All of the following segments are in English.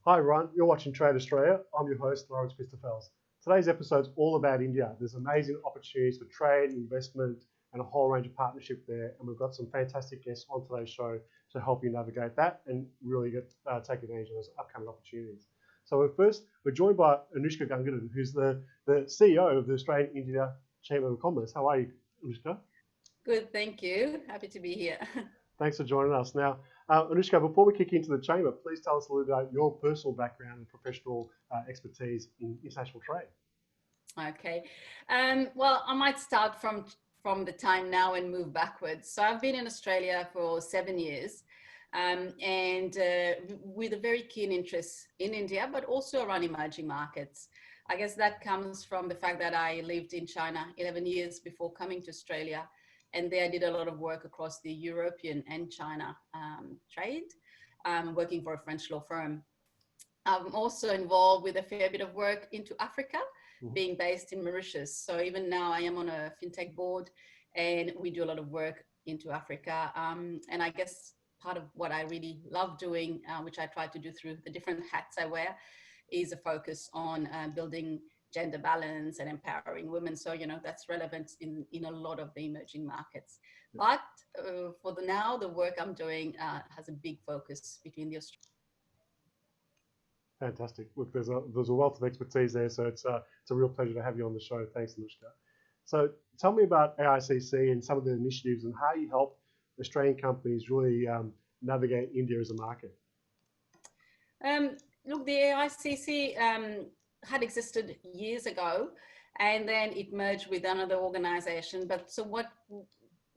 Hi everyone, you're watching Trade Australia. I'm your host, Lawrence Christoffelsz. Today's episode is all about India. There's amazing opportunities for trade, investment, and a whole range of partnership there. And we've got some fantastic guests on today's show to help you navigate that and really take advantage of those upcoming opportunities. So we're joined by Anoushka Gungadin, who's the CEO of the Australian India Chamber of Commerce. How are you, Anoushka? Good, thank you. Happy to be here. Thanks for joining us. Now, Anoushka, before we kick into the chamber, please tell us a little about your personal background and professional expertise in international trade. Okay. Well, I might start from the time now and move backwards. So I've been in Australia for 7 years, and with a very keen interest in India, but also around emerging markets. I guess that comes from the fact that I lived in China 11 years before coming to Australia. And there I did a lot of work across the European and China trade, working for a French law firm. I'm also involved with a fair bit of work into Africa, being based in Mauritius. So even now I am on a fintech board and we do a lot of work into Africa. And I guess part of what I really love doing, which I try to do through the different hats I wear, is a focus on building gender balance and empowering women. So, that's relevant in a lot of the emerging markets. But for the work I'm doing has a big focus between the Australian. Fantastic. Look, there's a wealth of expertise there, so it's a real pleasure to have you on the show. Thanks, Anoushka. So tell me about AICC and some of the initiatives and how you help Australian companies really navigate India as a market. Look, the AICC had existed years ago, and then it merged with another organization. But so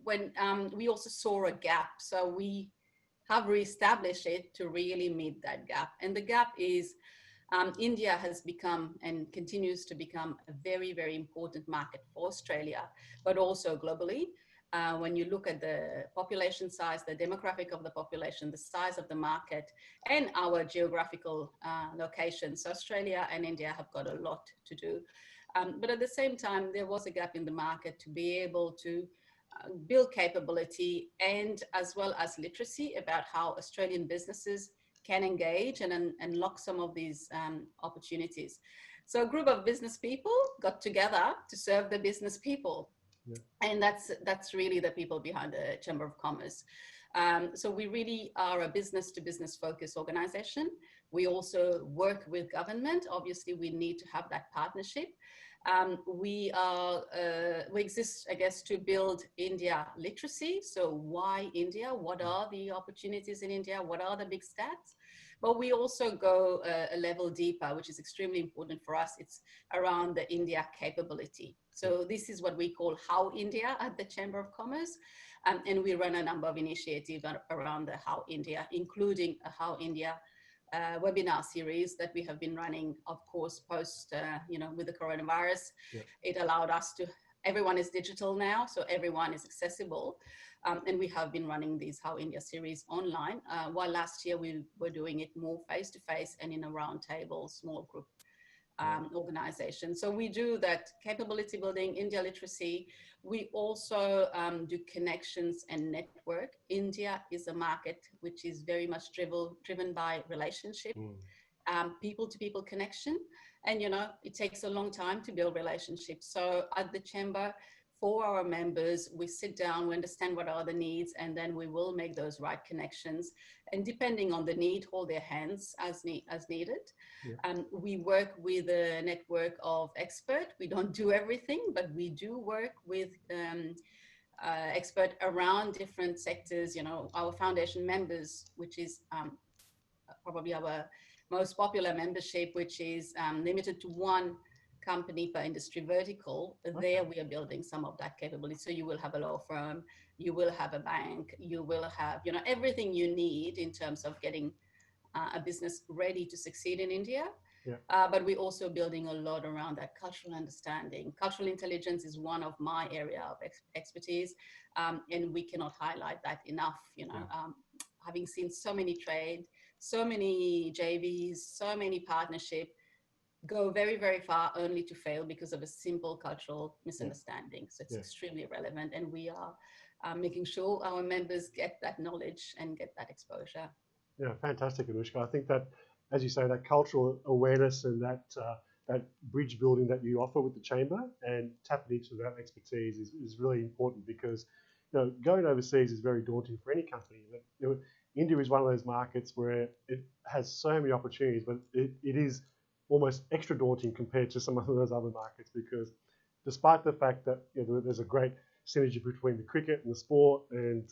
when we also saw a gap, so we have reestablished it to really meet that gap. And the gap is India has become and continues to become a very, very important market for Australia, but also globally. When you look at the population size, the demographic of the population, the size of the market, and our geographical locations, Australia and India have got a lot to do. But at the same time, there was a gap in the market to be able to build capability and as well as literacy about how Australian businesses can engage and unlock some of these opportunities. So a group of business people got together to serve the business people. Yeah. And that's really the people behind the Chamber of Commerce. So we really are a business to business focused organization. We also work with government. Obviously, we need to have that partnership. We exist, I guess, to build India literacy. So why India? What are the opportunities in India? What are the big stats? But we also go a level deeper, which is extremely important for us. It's around the India capability. So this is what we call How India at the Chamber of Commerce. And we run a number of initiatives around the How India, including a How India webinar series that we have been running, of course, post, with the coronavirus. Yeah. It allowed us to, everyone is digital now, so everyone is accessible. And we have been running these How India series online, while last year we were doing it more face-to-face and in a roundtable, small group organization. So we do that capability building, India literacy. We also do connections and network. India is a market which is very much driven by relationship, people-to-people connection. And, it takes a long time to build relationships. So at the Chamber, for our members, we sit down, we understand what are the needs, and then we will make those right connections. And depending on the need, hold their hands as needed. Yeah. We work with a network of experts. We don't do everything, but we do work with experts around different sectors. Our foundation members, which is probably our most popular membership, which is limited to one company per industry vertical. Okay. There we are building some of that capability. So you will have a law firm, you will have a bank, you will have, everything you need in terms of getting a business ready to succeed in India. Yeah. But we're also building a lot around that cultural understanding. Cultural intelligence is one of my area of expertise, and we cannot highlight that enough. Having seen so many trade, so many JVs, so many partnerships, go very, very far only to fail because of a simple cultural misunderstanding. So it's extremely relevant, and we are making sure our members get that knowledge and get that exposure. Yeah, fantastic, Anoushka. I think that as you say, that cultural awareness and that bridge building that you offer with the chamber and tapping into that expertise is really important because going overseas is very daunting for any company. India is one of those markets where it has so many opportunities, but it is almost extra daunting compared to some of those other markets because despite the fact that there's a great synergy between the cricket and the sport and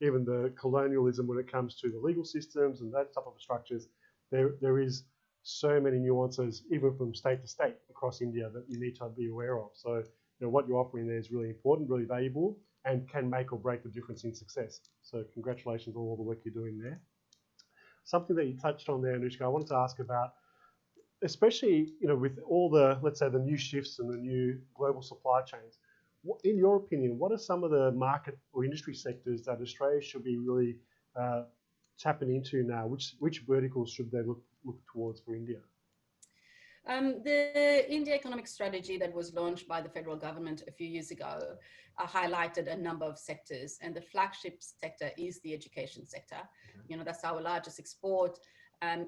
even the colonialism when it comes to the legal systems and that type of structures, there is so many nuances, even from state to state across India, that you need to be aware of. So what you're offering there is really important, really valuable, and can make or break the difference in success. So congratulations on all the work you're doing there. Something that you touched on there, Anoushka, I wanted to ask about, especially with all the, let's say, the new shifts and the new global supply chains. In your opinion, what are some of the market or industry sectors that Australia should be really tapping into now? Which verticals should they look towards for India? The India economic strategy that was launched by the federal government a few years ago highlighted a number of sectors, and the flagship sector is the education sector. Okay. That's our largest export.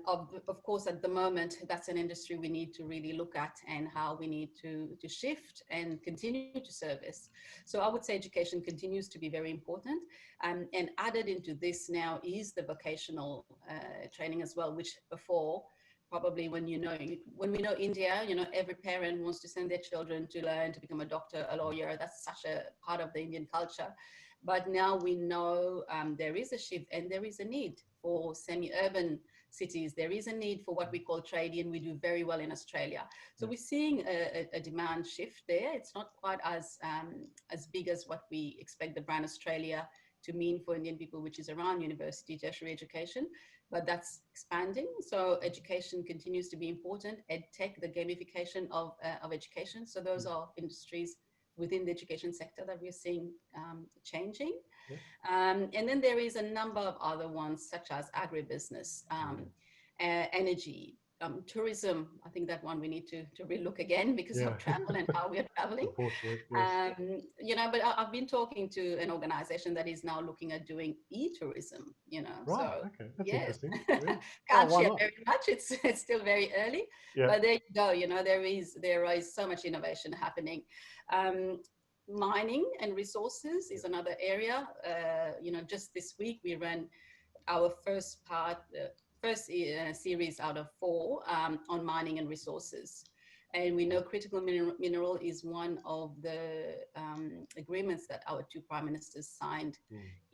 Of course, at the moment, that's an industry we need to really look at and how we need to shift and continue to service. So I would say education continues to be very important. And added into this now is the vocational training as well, which before, probably when we know India, every parent wants to send their children to learn to become a doctor, a lawyer. That's such a part of the Indian culture. But now we know there is a shift and there is a need for semi-urban cities. There is a need for what we call tradie, and we do very well in Australia. So we're seeing a demand shift there. It's not quite as big as what we expect the brand Australia to mean for Indian people, which is around university, tertiary education, but that's expanding. So education continues to be important. EdTech, the gamification of education. So those are industries within the education sector that we're seeing changing. And then there is a number of other ones, such as agribusiness, energy, tourism. I think that one we need to relook again because of travel and how we are traveling. Yes. But I've been talking to an organization that is now looking at doing e-tourism, Right, so okay, that's yes. interesting. Yeah. Can't share very much. It's still very early, but there you go. There is so much innovation happening. Mining and resources is another area. Just this week we ran our first series out of 4 on mining and resources. And we know critical mineral is one of the agreements that our 2 prime ministers signed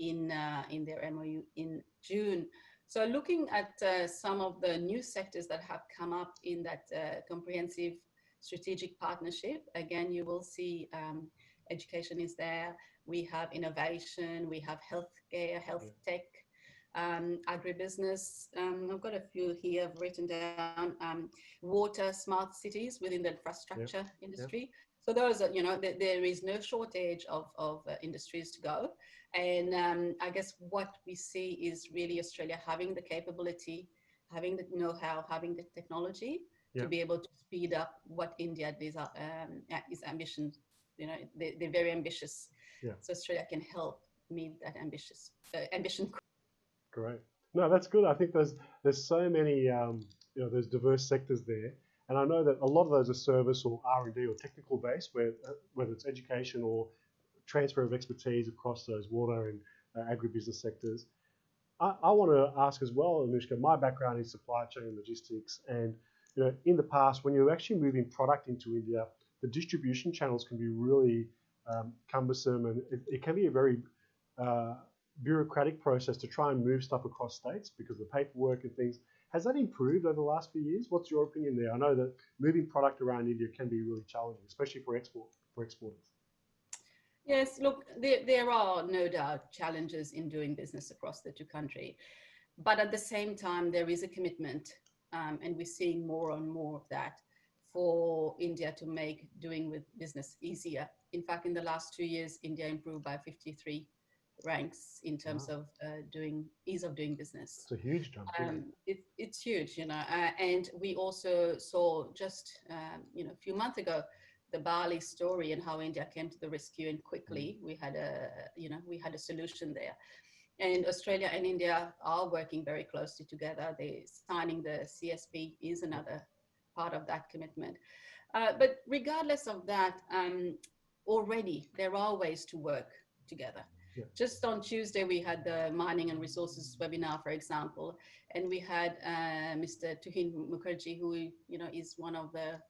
in their MOU in June. So looking at some of the new sectors that have come up in that comprehensive strategic partnership, again, you will see education is there. We have innovation, we have healthcare, health tech, agribusiness. I've got a few here I've written down. Water, smart cities within the infrastructure industry. So those are, there is no shortage of industries to go. And I guess what we see is really Australia having the capability, having the know-how, having the technology to be able to speed up what India is ambition. They're very ambitious. So Australia can help meet that ambition. Great. No, that's good. I think there's so many there's diverse sectors there, and I know that a lot of those are service or R&D or technical based, whether it's education or transfer of expertise across those water and agribusiness sectors. I want to ask as well, Anoushka. My background is supply chain and logistics, and in the past, when you're actually moving product into India, the distribution channels can be really cumbersome, and it can be a very bureaucratic process to try and move stuff across states because of the paperwork and things. Has that improved over the last few years? What's your opinion there? I know that moving product around India can be really challenging, especially for exporters. Yes, look, there are no doubt challenges in doing business across the 2 countries, but at the same time, there is a commitment, and we're seeing more and more of that, for India to make doing with business easier. In fact, in the last 2 years, India improved by 53 ranks in terms of ease of doing business. It's a huge jump. It's huge, and we also saw just a few months ago the Bali story and how India came to the rescue, and quickly we had a solution there. And Australia and India are working very closely together. Signing the CSP is another part of that commitment. But regardless of that, already there are ways to work together. Yeah. Just on Tuesday, we had the mining and resources webinar, for example, and we had Mr. Tuhin Mukherjee, who is one of the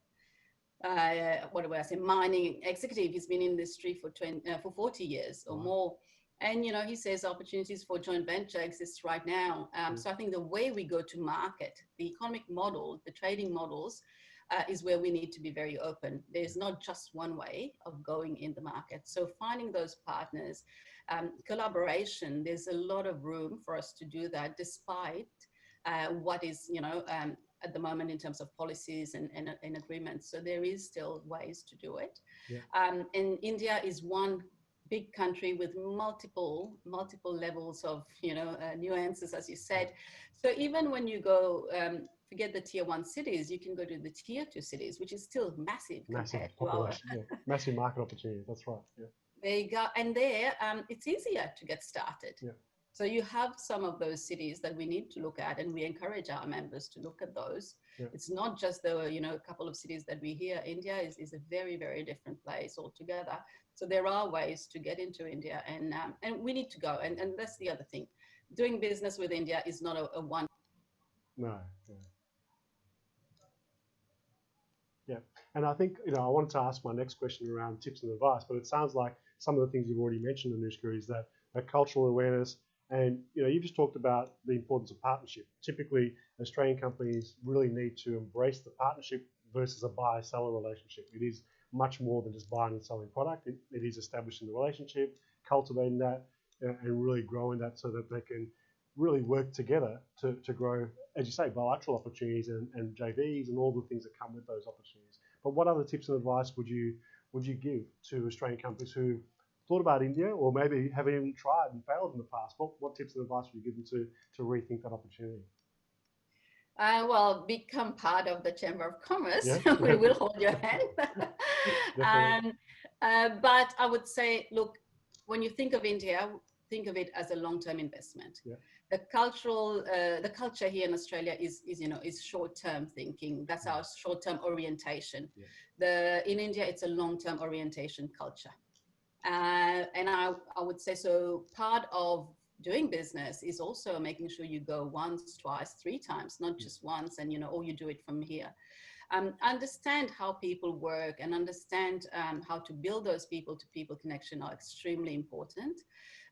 mining executive. He's been in the industry for 40 years or more. And, he says opportunities for joint venture exist right now. So I think the way we go to market, the economic model, the trading models, is where we need to be very open. There's not just one way of going in the market. So finding those partners, collaboration, there's a lot of room for us to do that, despite what is, at the moment in terms of policies and agreements. So there is still ways to do it. Yeah. And India is one big country with multiple levels of, nuances, as you said. So even when you go, forget the tier 1 cities, you can go to the tier 2 cities, which is still massive compared to our... Massive market opportunity, that's right. Yeah. There you go. And there, it's easier to get started. Yeah. So you have some of those cities that we need to look at, and we encourage our members to look at those. Yeah. It's not just the, a couple of cities that we hear. India is a very, very different place altogether. So there are ways to get into India, and we need to go. And that's the other thing. Doing business with India is not a one. No. Yeah. And I think, I wanted to ask my next question around tips and advice, but it sounds like some of the things you've already mentioned, Anoushka, is that cultural awareness. And, you've just talked about the importance of partnership. Typically, Australian companies really need to embrace the partnership versus a buyer-seller relationship. It is much more than just buying and selling product. It is establishing the relationship, cultivating that, and really growing that so that they can really work together to grow, as you say, bilateral opportunities and JVs and all the things that come with those opportunities. But what other tips and advice would you give to Australian companies who thought about India, or maybe haven't even tried and failed in the past? What tips and advice would you give them to rethink that opportunity? Well, become part of the Chamber of Commerce. Yeah. We will hold your hand. But I would say, look, when you think of India, think of it as a long-term investment. Yeah. The culture here in Australia is short-term thinking. That's our short-term orientation. Yeah. In India, it's a long-term orientation culture. And I would say, so part of doing business is also making sure you go once, twice, 3 times, not just once, and you do it from here. Understand how people work and understand how to build those people-to-people connection are extremely important.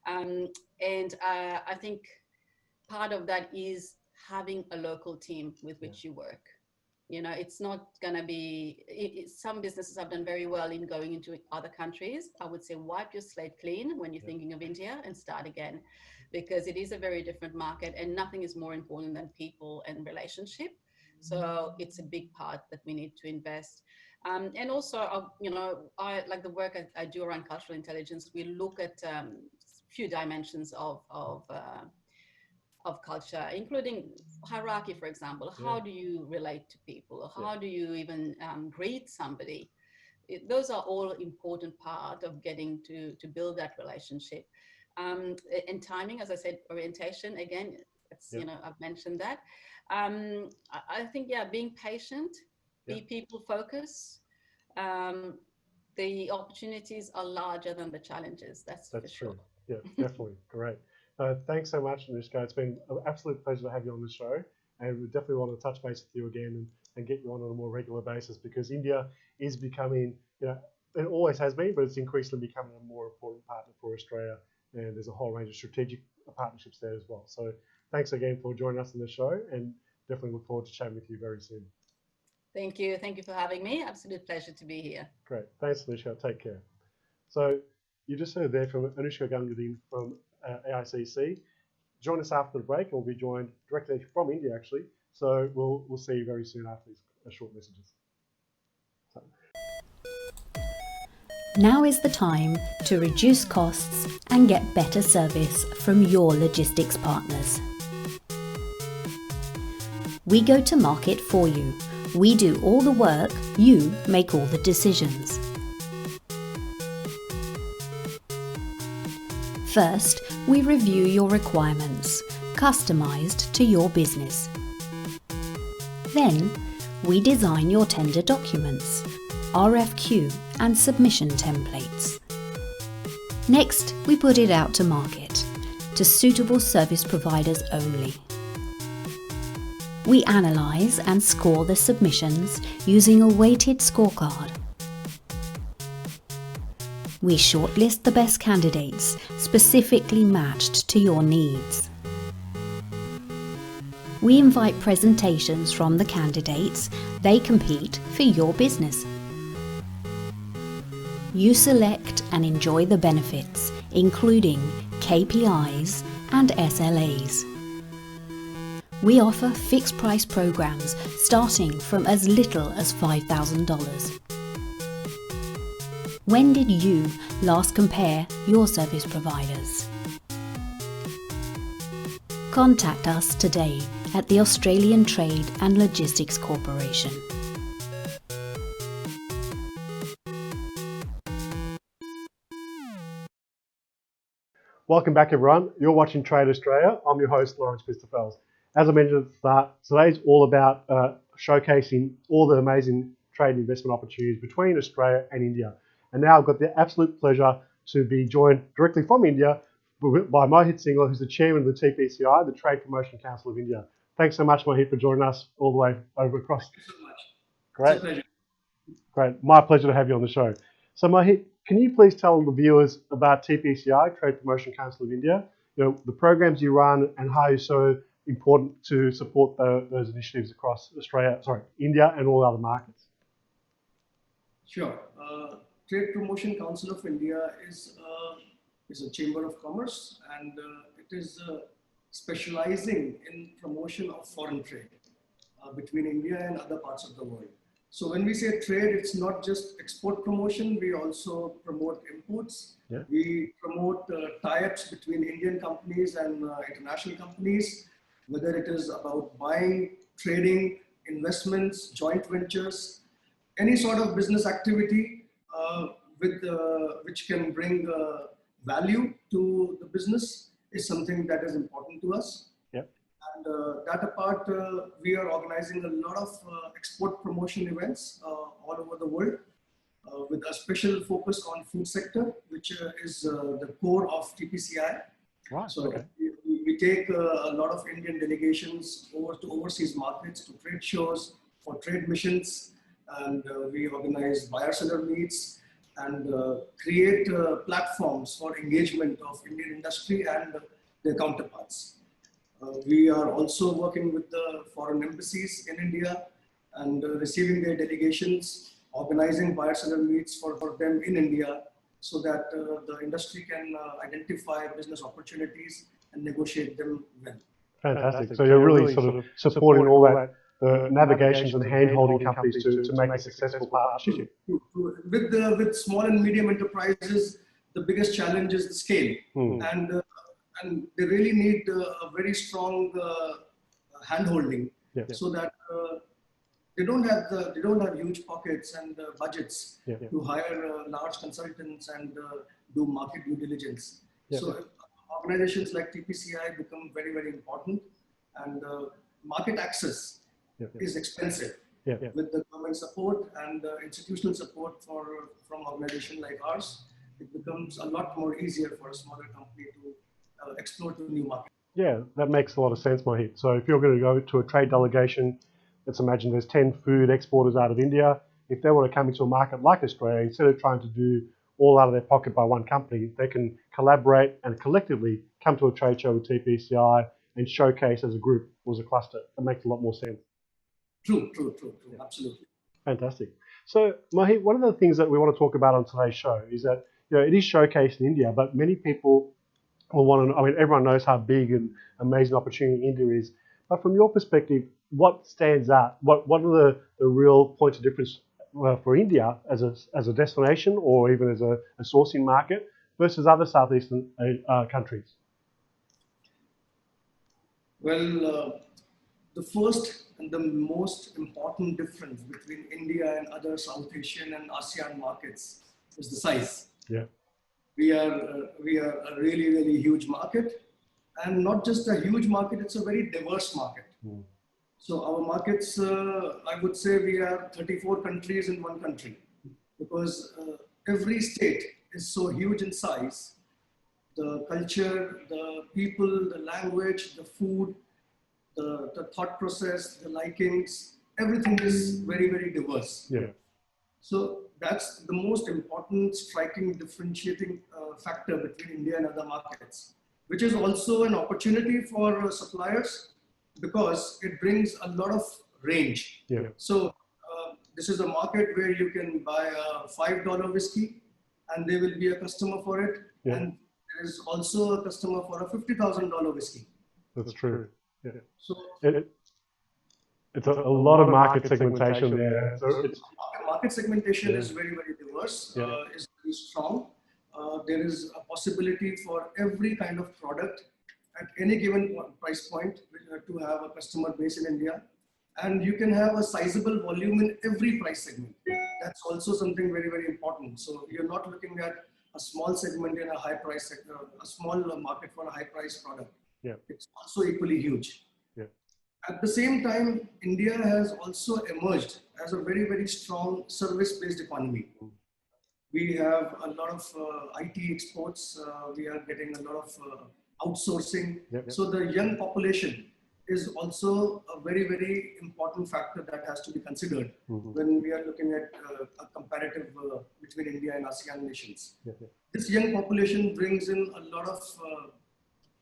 And I think part of that is having a local team with which you work. It's not going to be, some businesses have done very well in going into other countries. I would say wipe your slate clean when you're thinking of India and start again, because it is a very different market and nothing is more important than people and relationship. So it's a big part that we need to invest. And also, I like the work I do around cultural intelligence. We look at a few dimensions of culture, including hierarchy, for example. How do you relate to people? Or how do you even greet somebody? Those are all important part of getting to build that relationship. And timing, as I said, orientation, again, it's, I've mentioned that. I think, being patient, be people focused. The opportunities are larger than the challenges. That's for sure. True. Yeah, definitely. Great. Thanks so much, Anoushka. It's been an absolute pleasure to have you on the show, and we definitely want to touch base with you again and get you on a more regular basis, because India is becoming, it always has been, but it's increasingly becoming a more important partner for Australia, and there's a whole range of strategic partnerships there as well. So thanks again for joining us on the show, and definitely look forward to chatting with you very soon. Thank you. Thank you for having me. Absolute pleasure to be here. Great. Thanks, Anoushka. Take care. So you just heard there from Anoushka Gungadin from AICC. Join us after the break, and we'll be joined directly from India, actually. So we'll see you very soon after these short messages. Now is the time to reduce costs and get better service from your logistics partners. We go to market for you. We do all the work, you make all the decisions. First, we review your requirements, customized to your business. Then, we design your tender documents, RFQ and submission templates. Next, we put it out to market, to suitable service providers only. We analyse and score the submissions using a weighted scorecard. We shortlist the best candidates specifically matched to your needs. We invite presentations from the candidates. They compete for your business. You select and enjoy the benefits, including KPIs and SLAs. We offer fixed price programs starting from as little as $5,000. When did you last compare your service providers? Contact us today at the Australian Trade and Logistics Corporation. Welcome back, everyone. You're watching Trade Australia. I'm your host, Lawrence Christoffelsz. As I mentioned at the start, today's all about showcasing all the amazing trade and investment opportunities between Australia and India. And now I've got the absolute pleasure to be joined directly from India by Mohit Singla, who's the chairman of the TPCI, the Trade Promotion Council of India. Thanks so much, Mohit, for joining us all the way over across. Thank you so much. Great. It's a pleasure. Great. My pleasure to have you on the show. So, Mohit, can you please tell the viewers about TPCI, Trade Promotion Council of India, the programs you run and how you're so important to support those initiatives across India and all other markets? Sure. Trade Promotion Council of India is a chamber of commerce, and it is specializing in promotion of foreign trade between India and other parts of the world. So when we say trade, it's not just export promotion. We also promote imports. Yeah. We promote tie-ups between Indian companies and international companies, whether it is about buying, trading, investments, joint ventures, any sort of business activity which can bring value to the business is something that is important to us. Yep. And that apart, we are organizing a lot of export promotion events all over the world with a special focus on food sector, which is the core of TPCI. Right. So Okay. we take a lot of Indian delegations over to overseas markets, to trade shows, for trade missions, and we organize buyer-seller meets and create platforms for engagement of Indian industry and their counterparts. We are also working with the foreign embassies in India and receiving their delegations, organizing buyer-seller meets for them in India so that the industry can identify business opportunities and negotiate them well. Fantastic. So you're really sort of supporting all that, the navigations and hand-holding companies to make a successful partnership. With small and medium enterprises, the biggest challenge is the scale. And they really need a very strong hand-holding, so that they don't have huge pockets and budgets to hire large consultants and do market due diligence. So organizations like TPCI become very, very important, and market access is expensive. With the government support and institutional support from organizations like ours, it becomes a lot more easier for a smaller company to explore to new markets. Yeah, that makes a lot of sense, Mohit. So if you're going to go to a trade delegation, let's imagine there's 10 food exporters out of India. If they want to come into a market like Australia, instead of trying to do all out of their pocket by one company, they can collaborate and collectively come to a trade show with TPCI and showcase as a group or as a cluster. That makes a lot more sense. True. Absolutely. Fantastic. So, Mohit, one of the things that we want to talk about on today's show is that it is showcased in India, but many people will want to know, everyone knows how big and amazing opportunity India is. But from your perspective, what stands out? What are the real points of difference for India as a destination or even as a sourcing market versus other Southeastern countries? Well, the first and the most important difference between India and other South Asian and ASEAN markets is the size. Yeah. we are a really, really huge market, and not just a huge market, it's a very diverse market. So our markets, I would say we are 34 countries in one country, because every state is so huge in size. The culture, the people, the language, the food, the thought process, the likings, everything is very, very diverse. Yeah. So that's the most important, striking, differentiating factor between India and other markets, which is also an opportunity for suppliers, because it brings a lot of range. Yeah. So this is a market where you can buy a $5 whiskey and there will be a customer for it. Yeah. And there is also a customer for a $50,000 whiskey. That's true. Yeah. So it's a lot of market segmentation there. So it's, market segmentation is very, very diverse, Yeah. is very strong. There is a possibility for every kind of product at any given price point to have a customer base in India. And you can have a sizable volume in every price segment. That's also something very, very important. So you're not looking at a small segment in a high price sector, a small market for a high price product. Yeah. It's also equally huge. Yeah. At the same time, India has also emerged as a very, very strong service-based economy. We have a lot of IT exports. We are getting a lot of outsourcing. Yep. So the young population is also a very, very important factor that has to be considered when we are looking at a comparative between India and ASEAN nations. Yeah. This young population brings in a lot of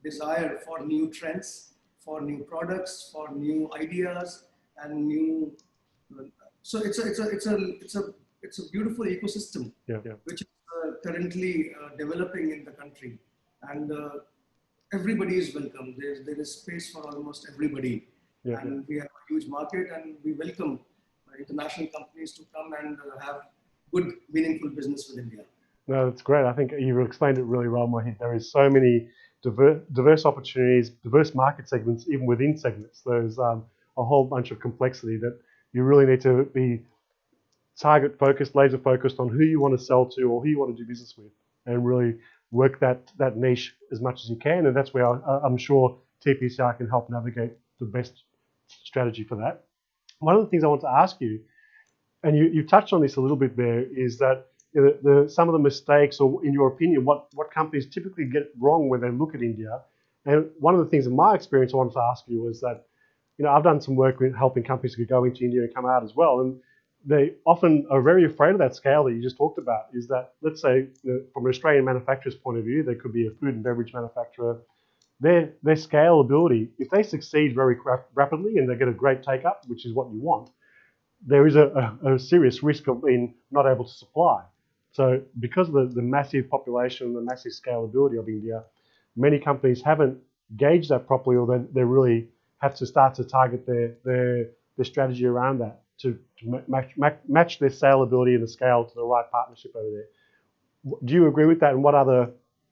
desire for new trends, for new products, for new ideas, and new. So it's a beautiful ecosystem, which is currently developing in the country, and everybody is welcome. There is space for almost everybody, and we have a huge market, and we welcome international companies to come and have good, meaningful business with India. No, that's great. I think you explained it really well, Mohit. There is so many diverse opportunities, diverse market segments, even within segments. There's a whole bunch of complexity that you really need to be target focused, laser focused on who you want to sell to or who you want to do business with, and really work that niche as much as you can. And that's where I'm sure TPCI can help navigate the best strategy for that. One of the things I want to ask you, and you touched on this a little bit there, is that some of the mistakes, or in your opinion, what companies typically get wrong when they look at India. And one of the things in my experience I wanted to ask you was that, I've done some work with helping companies to go into India and come out as well. And they often are very afraid of that scale that you just talked about. Is that, let's say, from an Australian manufacturer's point of view, there could be a food and beverage manufacturer. Their scalability, if they succeed very rapidly and they get a great take-up, which is what you want, there is a serious risk of being not able to supply. So because of the massive population, the massive scalability of India, many companies haven't gauged that properly, or they really have to start to target their strategy around that to match their saleability and the scale to the right partnership over there. Do you agree with that? And what other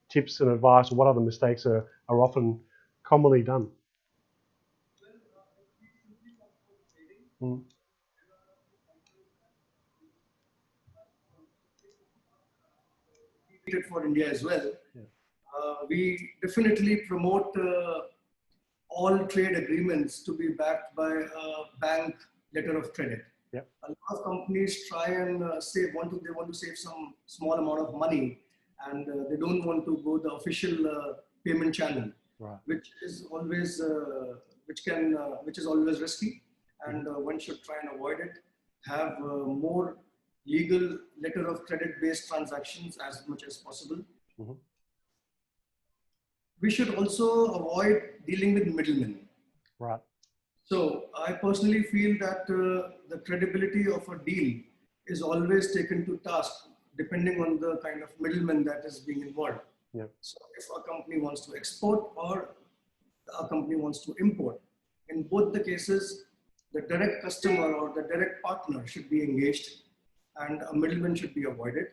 tips and advice, or what other mistakes are often commonly done? For India as well. We definitely promote all trade agreements to be backed by a bank letter of credit. A lot of companies try and they want to save some small amount of money, and they don't want to go the official payment channel, which is always risky, and one should try and avoid it. Have more legal letter of credit based transactions as much as possible. We should also avoid dealing with middlemen. Right. So I personally feel that the credibility of a deal is always taken to task depending on the kind of middleman that is being involved. So if a company wants to export or a company wants to import, in both the cases, the direct customer or the direct partner should be engaged, and a middleman should be avoided.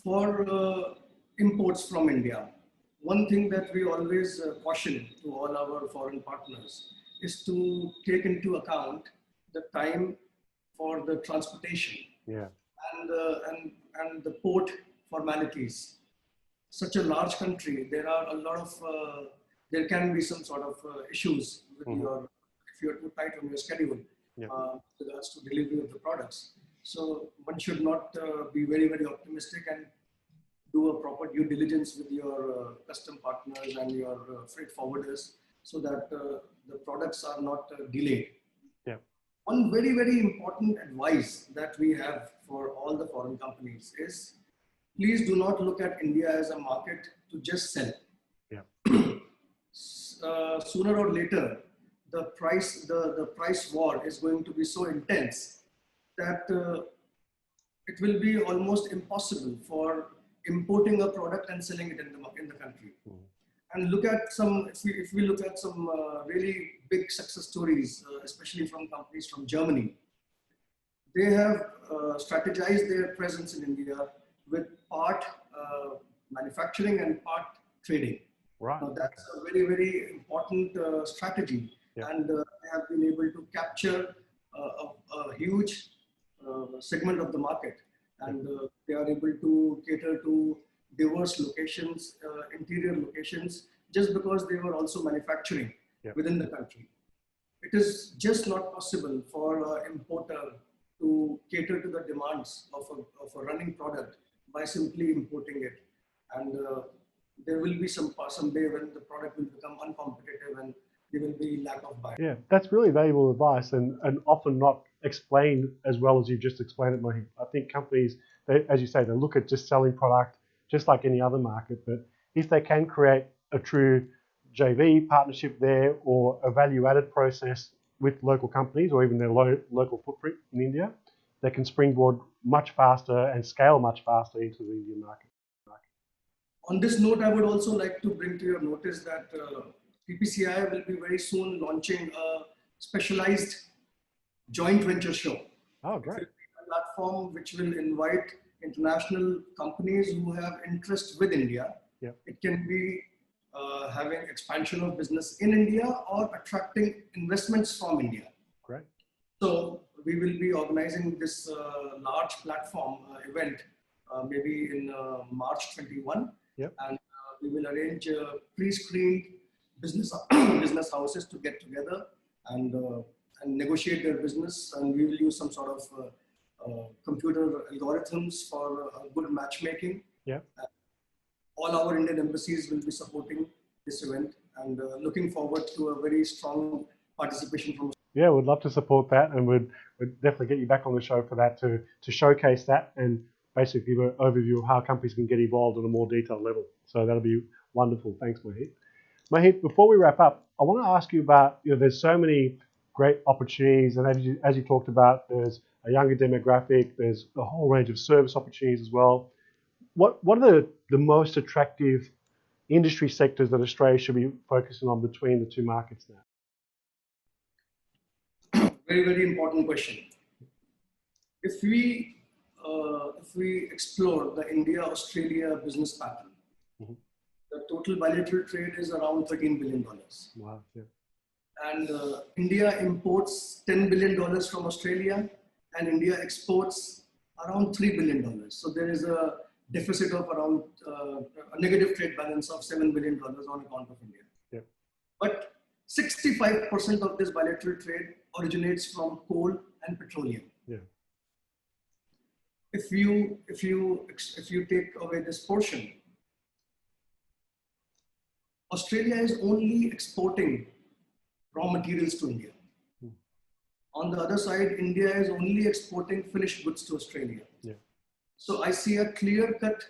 For imports from India, one thing that we always caution to all our foreign partners is to take into account the time for the transportation and the port formalities. Such a large country, there are a lot of, there can be some sort of issues with your, if you're too tight on your schedule with regards to delivery of the products. So one should not be very, very optimistic and do a proper due diligence with your custom partners and your freight forwarders so that the products are not delayed. Yeah. One very, very important advice that we have for all the foreign companies is please do not look at India as a market to just sell. Yeah. Sooner or later, the price war is going to be so intense that it will be almost impossible for importing a product and selling it in the country. And look at some, if we look at some really big success stories, especially from companies from Germany, they have strategized their presence in India with part manufacturing and part trading. Right. Now that's a very, very important strategy. Yeah. And they have been able to capture a huge segment of the market. And they are able to cater to diverse locations, interior locations, just because they were also manufacturing within the country. It is just not possible for an importer to cater to the demands of a running product by simply importing it. And there will be some day when the product will become uncompetitive and there will be lack of buyers. Yeah, that's really valuable advice and often not explained as well as you just explained it, Mohit. I think companies, they, as you say, they look at just selling product just like any other market, but if they can create a true JV partnership there or a value-added process with local companies or even their local footprint in India, they can springboard much faster and scale much faster into the Indian market. On this note, I would also like to bring to your notice that TPCI will be very soon launching a specialized joint venture show. Oh, great. It will be a platform which will invite international companies who have interest with India. Yep. It can be having expansion of business in India or attracting investments from India. Great. So we will be organizing this large platform event maybe in March 21. Yep. And we will arrange pre-screened business houses to get together and negotiate their business, and we will use some sort of computer algorithms for good matchmaking. Yeah. All our Indian embassies will be supporting this event, and looking forward to a very strong participation from. Yeah, we'd love to support that, and we'd definitely get you back on the show for that to showcase that and basically give an overview of how companies can get involved on a more detailed level. So that'll be wonderful. Thanks, Mohit. Mohit, before we wrap up, I want to ask you about, there's so many great opportunities, and as you talked about, there's a younger demographic, there's a whole range of service opportunities as well. What are the most attractive industry sectors that Australia should be focusing on between the two markets now? Very, very important question. If we explore the India-Australia business pattern, the total bilateral trade is around $13 billion. Wow. Yeah. And India imports $10 billion from Australia, and India exports around $3 billion. So there is a deficit of around a negative trade balance of $7 billion on account of India. Yep. But 65% of this bilateral trade originates from coal and petroleum. Yeah. If you take away this portion, Australia is only exporting raw materials to India. On the other side, India is only exporting finished goods to Australia. Yeah. So I see a clear-cut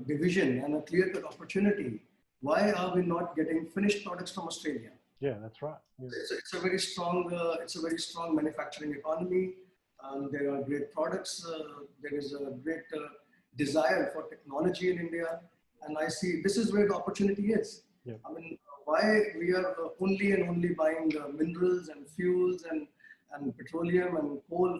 division and a clear-cut opportunity. Why are we not getting finished products from Australia? Yeah, that's right. Yeah. It's a very strong manufacturing economy. There are great products. There is a great desire for technology in India, and I see this is where the opportunity is. Yeah. I mean, why we are only buying minerals and fuels and petroleum and coal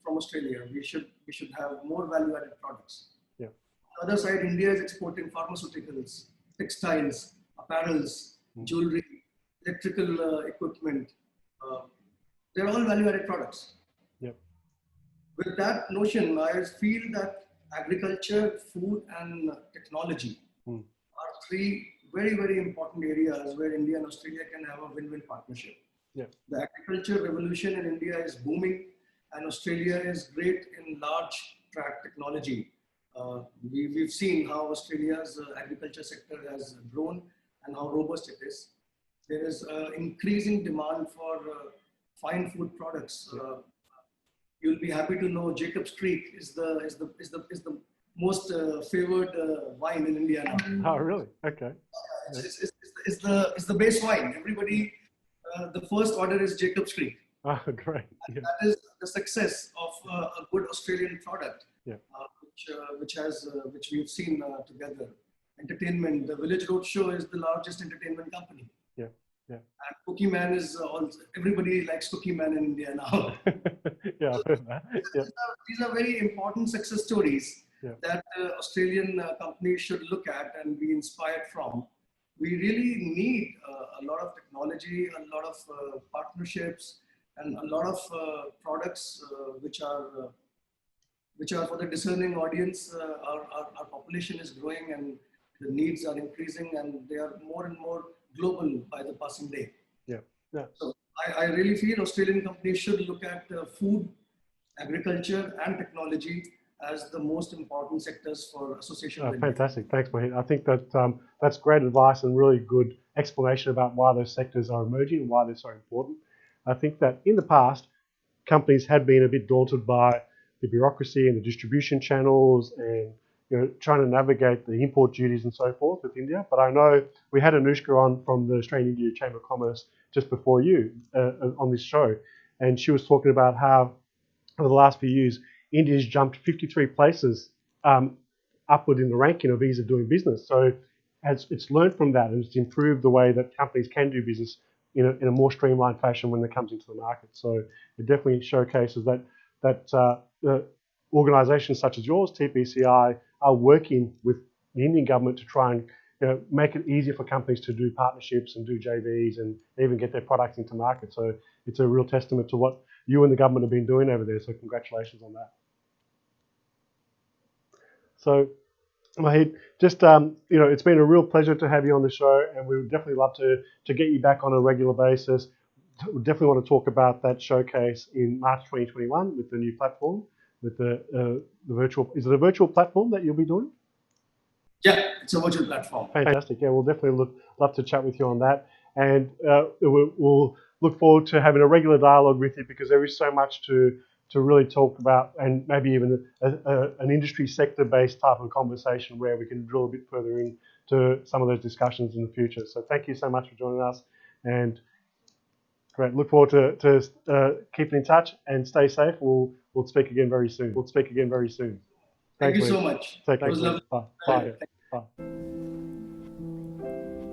from Australia? We should have more value-added products. Yeah. On the other side, India is exporting pharmaceuticals, textiles, apparels, jewelry, electrical equipment. They're all value-added products. Yep. With that notion, I feel that agriculture, food, and technology are three very, very important areas where India and Australia can have a win-win partnership. Yeah. The agriculture revolution in India is booming, and Australia is great in large tract technology. We've seen how Australia's agriculture sector has grown and how robust it is. There is increasing demand for fine food products. You'll be happy to know Jacob's Creek is the most favored wine in India now. Oh, really? Okay. It's the base wine. Everybody, the first order is Jacob's Creek. Oh, great. Yeah. That is the success of a good Australian product, Yeah. which we've seen together. Entertainment. The Village Roadshow is the largest entertainment company. Yeah. Yeah. And Cookie Man is also, everybody likes Cookie Man in India now. Yeah, I've heard that. Yeah. These are very important success stories that Australian companies should look at and be inspired from. We really need a lot of technology, a lot of partnerships, and a lot of products which are for the discerning audience. Our population is growing and the needs are increasing, and they are more and more global by the passing day. Yeah. Yeah. So I really feel Australian companies should look at food, agriculture, and technology as the most important sectors for association. Fantastic. Thanks, Mohit. I think that that's great advice and really good explanation about why those sectors are emerging and why they're so important. I think that in the past, companies had been a bit daunted by the bureaucracy and the distribution channels and trying to navigate the import duties and so forth with India. But I know we had Anoushka on from the Australian India Chamber of Commerce just before you on this show, and she was talking about how over the last few years, India's jumped 53 places upward in the ranking of ease of doing business. So it's learned from that, and it's improved the way that companies can do business in a more streamlined fashion when it comes into the market. So it definitely showcases that organisations such as yours, TPCI, are working with the Indian government to try and make it easier for companies to do partnerships and do JVs and even get their products into market. So it's a real testament to what you and the government have been doing over there. So congratulations on that. So Mohit, just it's been a real pleasure to have you on the show, and we would definitely love to get you back on a regular basis. We definitely want to talk about that showcase in March 2021 with the new platform, with the virtual. Is it a virtual platform that you'll be doing? Yeah, it's a virtual platform. Fantastic. Yeah, we'll definitely love to chat with you on that, and we'll look forward to having a regular dialogue with you, because there is so much to really talk about, and maybe even an industry sector-based type of conversation where we can drill a bit further into some of those discussions in the future. So thank you so much for joining us, and great. Look forward to keeping in touch, and stay safe. We'll speak again very soon. Thank you so much. Take care. Bye. Bye. Bye.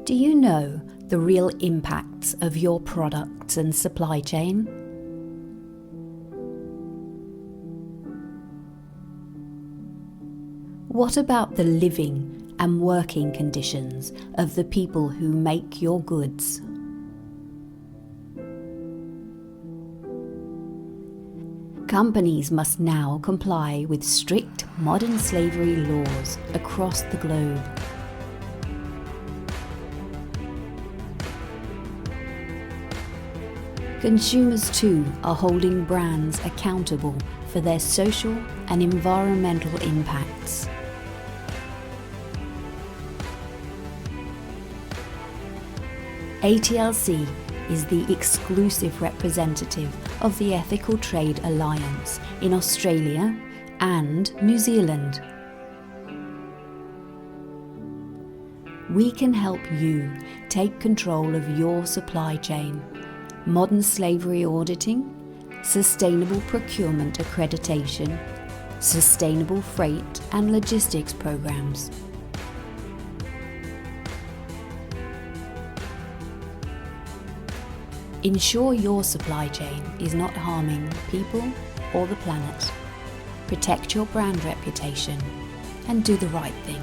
Do you know the real impacts of your products and supply chain? What about the living and working conditions of the people who make your goods? Companies must now comply with strict modern slavery laws across the globe. Consumers too are holding brands accountable for their social and environmental impacts. ATLC is the exclusive representative of the Ethical Trade Alliance in Australia and New Zealand. We can help you take control of your supply chain, modern slavery auditing, sustainable procurement accreditation, sustainable freight and logistics programs. Ensure your supply chain is not harming people or the planet. Protect your brand reputation and do the right thing.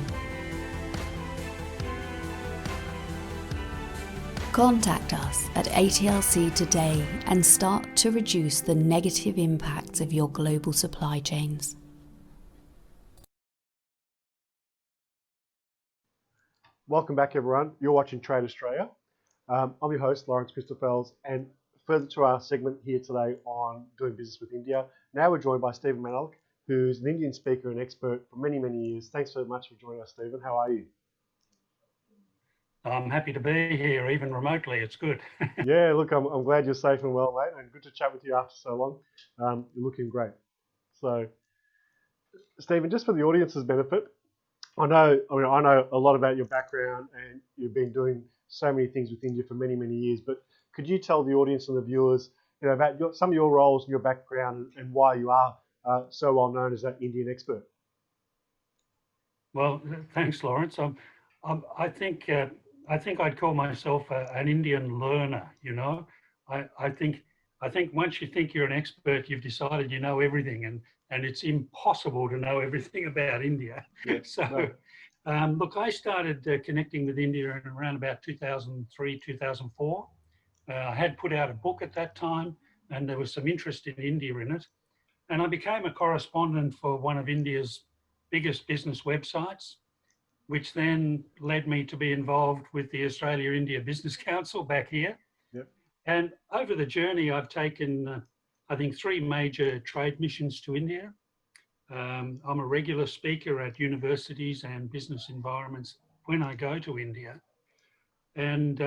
Contact us at ATLC today and start to reduce the negative impacts of your global supply chains. Welcome back, everyone. You're watching Trade Australia. I'm your host, Lawrence Christoffelsz, and further to our segment here today on doing business with India. Now we're joined by Stephen Manalik, who's an Indian speaker and expert for many, many years. Thanks so much for joining us, Stephen. How are you? I'm happy to be here, even remotely. It's good. Yeah, look, I'm glad you're safe and well, mate, and good to chat with you after so long. You're looking great. So, Stephen, just for the audience's benefit, I know a lot about your background, and you've been doing so many things with India for many, many years. But could you tell the audience and the viewers, about some of your roles and your background and why you are so well known as that Indian expert? Well, thanks, Lawrence. I think I'd call myself an Indian learner. I think once you think you're an expert, you've decided you know everything, and it's impossible to know everything about India. Yeah, So, no. Look, I started connecting with India in around about 2003, 2004. I had put out a book at that time, and there was some interest in India in it. And I became a correspondent for one of India's biggest business websites, which then led me to be involved with the Australia-India Business Council back here. Yep. And over the journey, I've taken, I think, 3 major trade missions to India. I'm a regular speaker at universities and business environments when I go to India. And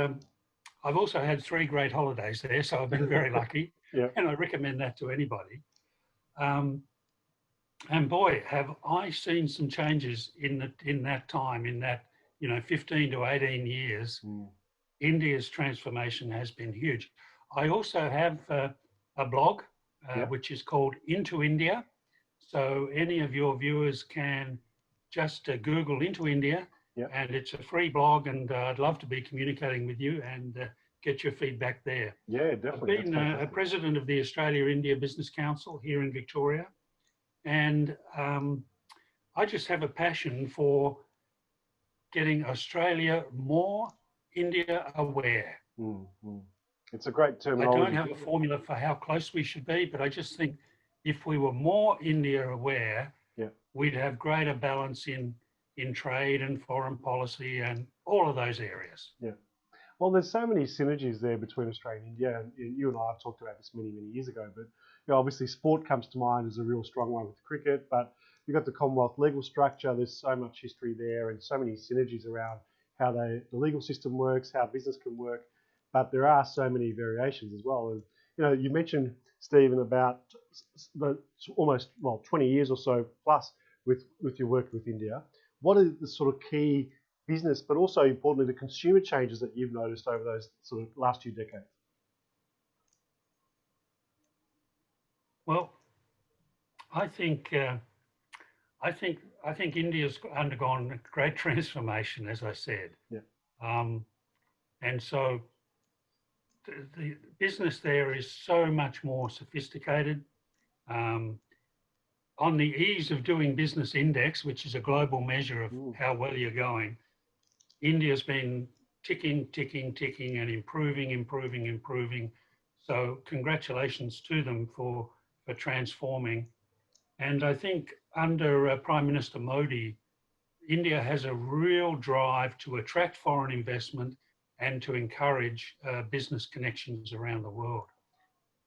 I've also had 3 great holidays there, so I've been very lucky. Yeah. And I recommend that to anybody. And boy, have I seen some changes in that time, in that 15 to 18 years. India's transformation has been huge. I also have a blog, which is called Into India. So any of your viewers can just Google Into India, and it's a free blog, and I'd love to be communicating with you and get your feedback there. Yeah, definitely. I've been a president of the Australia-India Business Council here in Victoria, and I just have a passion for getting Australia more India aware. It's a great terminology. I don't have a formula for how close we should be, but I just think if we were more India aware, we'd have greater balance in trade and foreign policy and all of those areas. Yeah. Well, there's so many synergies there between Australia and India, and you and I have talked about this many, many years ago, but obviously sport comes to mind as a real strong one with cricket, but you've got the Commonwealth legal structure, there's so much history there and so many synergies around how the legal system works, how business can work, but there are so many variations as well. And you mentioned, Stephen, about the almost 20 years or so plus with your work with India. What are the sort of key business, but also importantly, the consumer changes that you've noticed over those sort of last few decades? Well, I think India's undergone a great transformation, as I said. Yeah. And so the business there is so much more sophisticated. On the Ease of Doing Business Index, which is a global measure of how well you're going, India's been ticking and improving. So congratulations to them for transforming. And I think under Prime Minister Modi, India has a real drive to attract foreign investment and to encourage business connections around the world.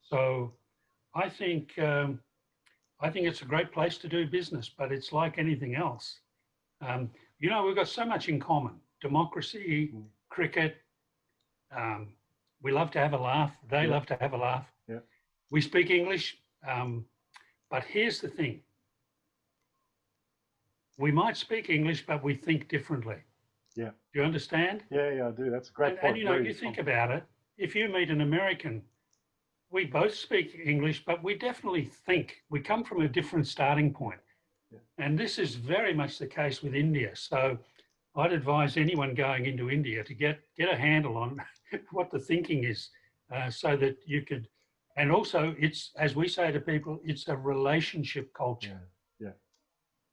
So I think it's a great place to do business, but it's like anything else. We've got so much in common: democracy, cricket. We love to have a laugh. They love to have a laugh. Yeah. We speak English, but here's the thing. We might speak English, but we think differently. Yeah. Do you understand? Yeah, I do. That's a great point. And you think about it. If you meet an American, we both speak English, but we definitely think. We come from a different starting point. Yeah. And this is very much the case with India. So I'd advise anyone going into India to get a handle on what the thinking is, so that you could, and also it's, as we say to people, it's a relationship culture. Yeah.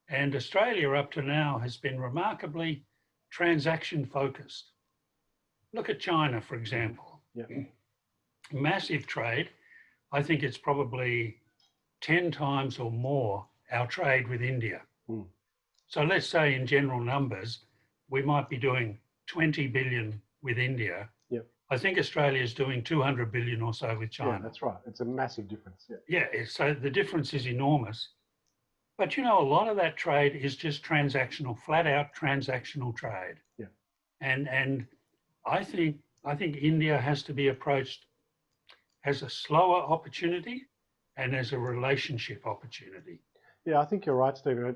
And Australia up to now has been remarkably transaction focused. Look at China, for example. Yeah. Massive trade. I think it's probably 10 times or more our trade with India. So let's say in general numbers, we might be doing 20 billion with India, Yep. I think Australia is doing 200 billion or so with China. Yeah, that's right. It's a massive difference. Yeah. Yeah, so the difference is enormous. But, you know, a lot of that trade is just transactional, flat out transactional trade. Yeah. And I think India has to be approached as a slower opportunity and as a relationship opportunity. Yeah, I think you're right, Stephen.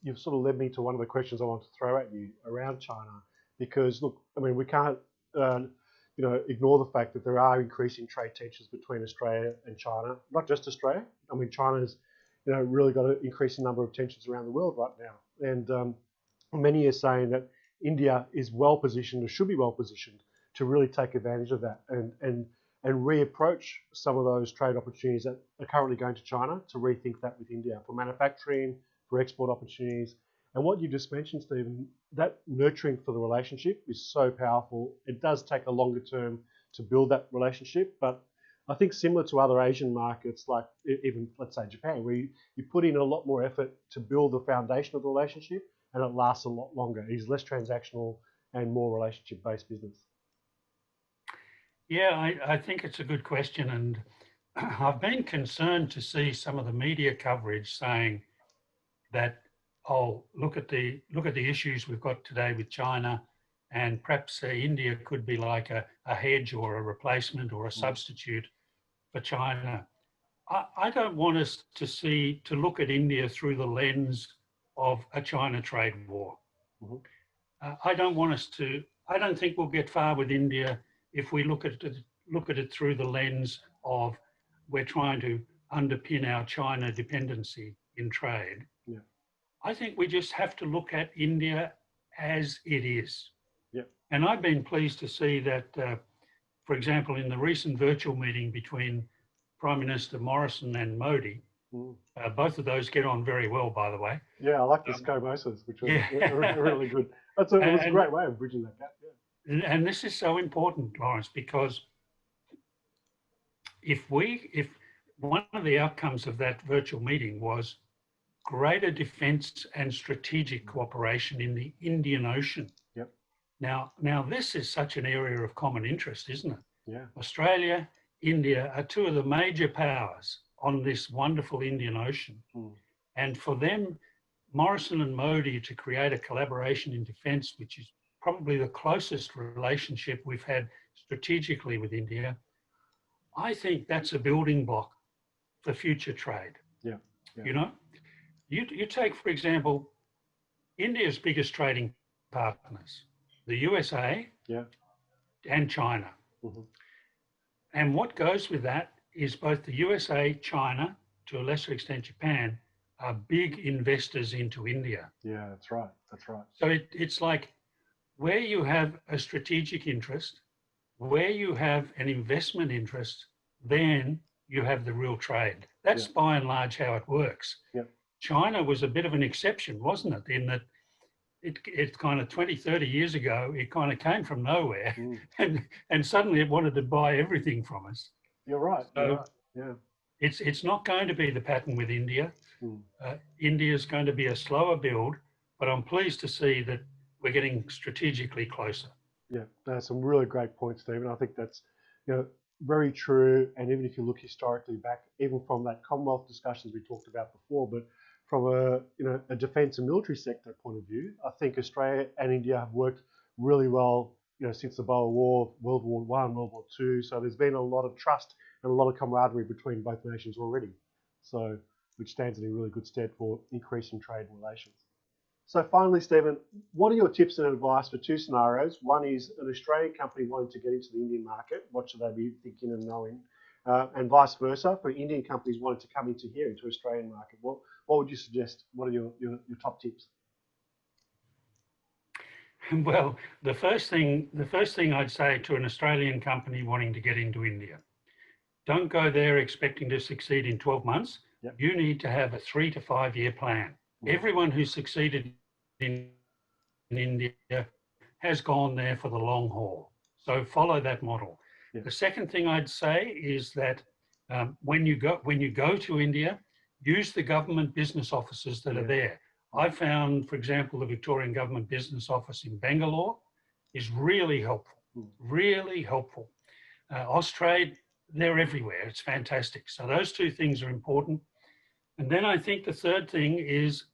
You've sort of led me to one of the questions I want to throw at you around China, because look, I mean, we can't, ignore the fact that there are increasing trade tensions between Australia and China. Not just Australia. I mean, China's, really got an increasing number of tensions around the world right now, and many are saying that India is well positioned, or should be well positioned, to really take advantage of that and reapproach some of those trade opportunities that are currently going to China, to rethink that with India for manufacturing, for export opportunities. And what you just mentioned, Stephen, that nurturing for the relationship is so powerful. It does take a longer term to build that relationship, but I think similar to other Asian markets, like even, let's say, Japan, where you put in a lot more effort to build the foundation of the relationship, and it lasts a lot longer. It is less transactional and more relationship-based business. Yeah, I think it's a good question, and I've been concerned to see some of the media coverage saying that, oh, look at the issues we've got today with China, and perhaps India could be like a hedge or a replacement or a substitute for China. I don't want us to look at India through the lens of a China trade war. Mm-hmm. I don't think we'll get far with India if we look at it through the lens of we're trying to underpin our China dependency in trade. Yeah. I think we just have to look at India as it is. Yeah. And I've been pleased to see that, for example, in the recent virtual meeting between Prime Minister Morrison and Modi, both of those get on very well, by the way. Yeah, I like the SCOMOSAs, which was really good. It was a great way of bridging that gap. Yeah. And this is so important, Lawrence, because if one of the outcomes of that virtual meeting was greater defence and strategic cooperation in the Indian Ocean. Yep. Now this is such an area of common interest, isn't it? Yeah. Australia, India are two of the major powers on this wonderful Indian Ocean. And for them, Morrison and Modi, to create a collaboration in defence, which is probably the closest relationship we've had strategically with India, I think that's a building block for future trade. Yeah. You take, for example, India's biggest trading partners, the USA and China. Mm-hmm. And what goes with that is both the USA, China, to a lesser extent Japan, are big investors into India. Yeah, that's right. That's right. So it's like where you have a strategic interest, where you have an investment interest, then you have the real trade. That's by and large how it works. Yeah. China was a bit of an exception, wasn't it? In that it kind of 20, 30 years ago, it kind of came from nowhere and suddenly it wanted to buy everything from us. You're right. So you're right. Yeah. It's not going to be the pattern with India. India is going to be a slower build, but I'm pleased to see that we're getting strategically closer. Yeah, that's some really great points, Stephen. I think that's very true. And even if you look historically back, even from that Commonwealth discussions we talked about before, but from a defence and military sector point of view, I think Australia and India have worked really well, since the Boer War, World War I, World War II. So there's been a lot of trust and a lot of camaraderie between both nations already. So which stands in really good stead for increasing trade relations. So finally, Stephen, what are your tips and advice for two scenarios? One is an Australian company wanting to get into the Indian market. What should they be thinking and knowing? And vice versa, for Indian companies wanting to come into here, into the Australian market. What would you suggest? What are your top tips? Well, the first thing I'd say to an Australian company wanting to get into India, don't go there expecting to succeed in 12 months. Yep. You need to have a 3 to 5 year plan. Everyone who's succeeded in India has gone there for the long haul. So follow that model. Yeah. The second thing I'd say is that when you go to India, use the government business offices that are there. I found, for example, the Victorian Government Business Office in Bangalore is really helpful, really helpful. Austrade, they're everywhere. It's fantastic. So those two things are important. And then I think the third thing is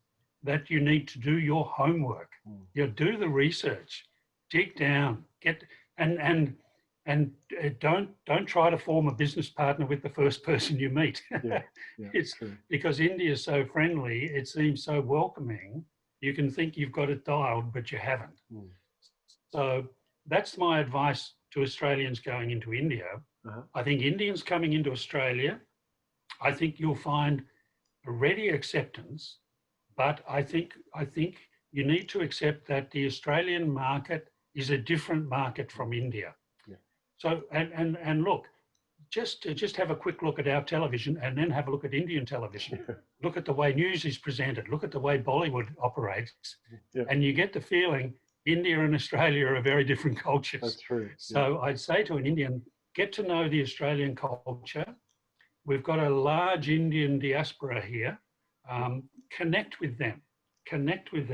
that you need to do your homework. You do the research, dig down, and don't try to form a business partner with the first person you meet. It's true. Because India is so friendly, it seems so welcoming. You can think you've got it dialed, but you haven't. So that's my advice to Australians going into India. I think Indians coming into Australia, I think you'll find a ready acceptance, but I think you need to accept that the Australian market is a different market from India. So, and look, just have a quick look at our television and then have a look at Indian television. Look at the way news is presented. Look at the way Bollywood operates. And you get the feeling India and Australia are very different cultures. That's true. So I'd say to an Indian, get to know the Australian culture. We've got a large Indian diaspora here. Connect with them, connect with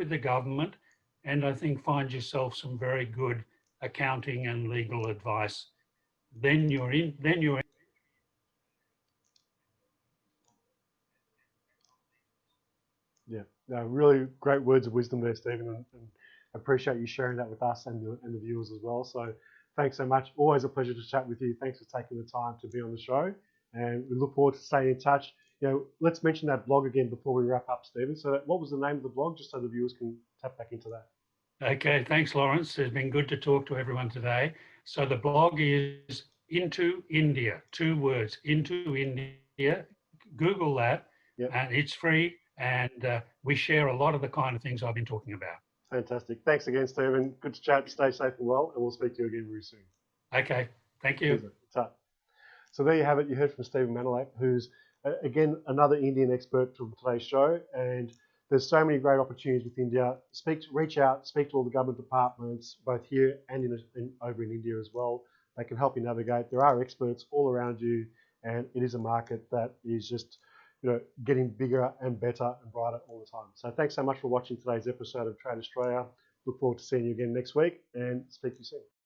the government, and I think find yourself some very good accounting and legal advice. Then you're in. Yeah, no, really great words of wisdom there, Stephen, and I appreciate you sharing that with us and the viewers as well. So thanks so much. Always a pleasure to chat with you. Thanks for taking the time to be on the show, and we look forward to staying in touch. Let's mention that blog again before we wrap up, Stephen. So what was the name of the blog, just so the viewers can tap back into that? Okay, thanks, Lawrence. It's been good to talk to everyone today. So the blog is Into India, 2 words, Into India. Google that, and it's free, and we share a lot of the kind of things I've been talking about. Fantastic. Thanks again, Stephen. Good to chat. Stay safe and well, and we'll speak to you again very soon. Okay, thank you. So there you have it. You heard from Stephen Manolak, who's, again, another Indian expert from today's show, and there's so many great opportunities with India. Reach out, speak to all the government departments, both here and over in India as well. They can help you navigate. There are experts all around you, and it is a market that is just, getting bigger and better and brighter all the time. So thanks so much for watching today's episode of Trade Australia. Look forward to seeing you again next week, and speak to you soon.